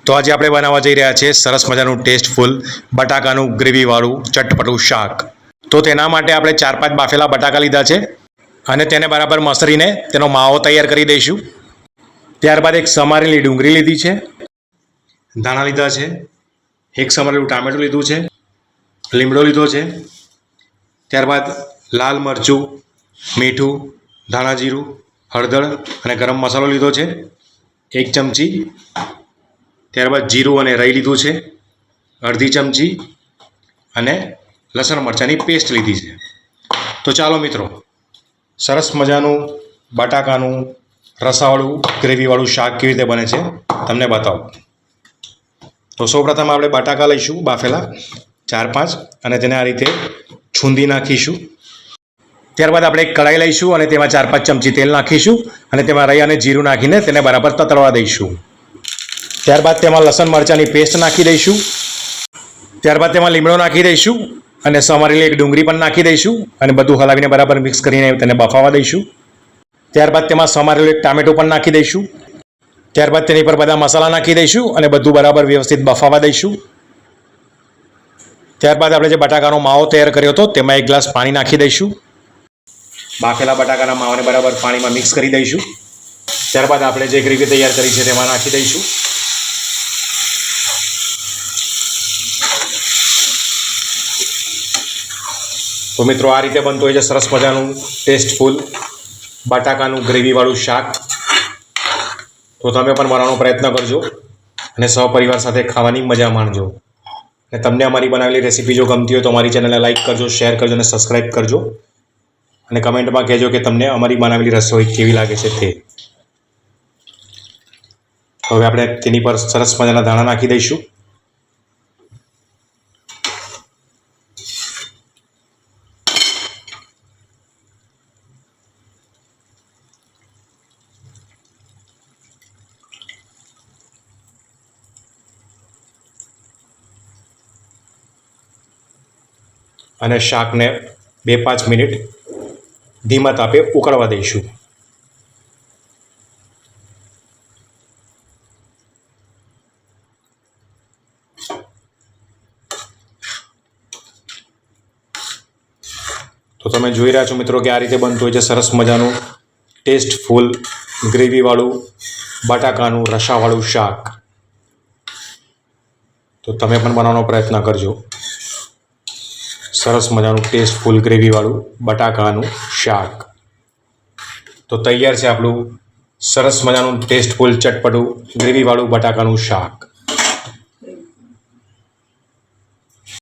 તો આજે આપણે બનાવવા જઈ રહ્યા છીએ સરસ મજાનું ટેસ્ટફુલ બટાકાનું ગ્રેવીવાળું ચટપટું શાક. તો તેના માટે આપણે 4-5 બાફેલા બટાકા લીધા છે અને તેને બરાબર મસળીને તેનો માવો તૈયાર કરી દઈશું. ત્યારબાદ એક સમારેલી ડુંગળી લીધી છે, ધાણા લીધા છે, એક સમારેલું ટામેટું લીધું છે, લીમડો લીધો છે, ત્યારબાદ લાલ મરચું, મીઠું, ધાણા જીરું, હળદર અને ગરમ મસાલો લીધો છે 1 ચમચી. ત્યારબાદ જીરું અને રાઈ લીધું છે અડધી ચમચી અને લસણ મરચાંની પેસ્ટ લીધી છે. તો ચાલો મિત્રો, સરસ મજાનું બટાકાનું રસાવાળું ગ્રેવીવાળું શાક કેવી રીતે બને છે તમને બતાવું. તો સૌપ્રથમ આપણે બટાકા લઈશું બાફેલા 4-5 અને તેને આ રીતે છૂંદી નાખીશું. ત્યારબાદ આપણે એક કઢાઈ લઈશું અને તેમાં 4-5 ચમચી તેલ નાખીશું અને તેમાં રાઈ અને જીરું નાખીને તેને બરાબર તતડવા દઈશું. ત્યારબાદ તેમાં લસણ મરચાંની પેસ્ટ નાખી દઈશું. ત્યારબાદ તેમાં લીમડો નાખી દઈશું અને સમારેલી એક ડુંગળી પણ નાખી દઈશું અને બધું હલાવીને બરાબર મિક્સ કરીને તેને બફાવા દઈશું. ત્યારબાદ તેમાં સમારેલું એક ટામેટું પણ નાખી દઈશું. ત્યારબાદ તેની પર બધા મસાલા નાખી દઈશું અને બધું બરાબર વ્યવસ્થિત બફાવા દઈશું. ત્યારબાદ આપણે જે બટાકાનો માવો તૈયાર કર્યો હતો તેમાં 1 ગ્લાસ પાણી નાખી દઈશું. બાફેલા બટાકાના માવાને બરાબર પાણીમાં મિક્સ કરી દઈશું. ત્યારબાદ આપણે જે ગ્રેવી તૈયાર કરી છે તેમાં નાખી દઈશું. તો મિત્રો, આ રીતે બનતું હોય છે સરસ મજાનું ટેસ્ટફુલ બટાકાનું ગ્રેવીવાળું શાક. તો તમે પણ બનાવવાનો પ્રયત્ન કરજો અને સહપરિવાર સાથે ખાવાની મજા માણજો. અને તમને અમારી બનાવેલી રેસીપી જો ગમતી હોય તો અમારી ચેનલને લાઇક કરજો, શેર કરજો અને સબસ્ક્રાઈબ કરજો. અને કમેન્ટમાં કહેજો કે તમને અમારી બનાવેલી રસોઈ કેવી લાગે છે તે. હવે આપણે તેની પર સરસ મજાના ધાણા નાખી દઈશું. અને શાકને 2-5 મિનિટ ધીમા તાપે ઉકળવા દઈશું. તો તમે જોઈ રહ્યા છો મિત્રો કે આ રીતે બનતું હોય છે સરસ મજાનું ટેસ્ટફુલ ગ્રેવીવાળું બટાકાનું રસાવાળું શાક. તો તમે પણ બનાવવાનો પ્રયત્ન કરજો. સરસ મજાનું ટેસ્ટફુલ ગ્રેવીવાળું બટાકાનું શાક. તો તૈયાર છે આપણું સરસ મજાનું ટેસ્ટફુલ ચટપટું ગ્રેવીવાળું બટાકાનું શાક.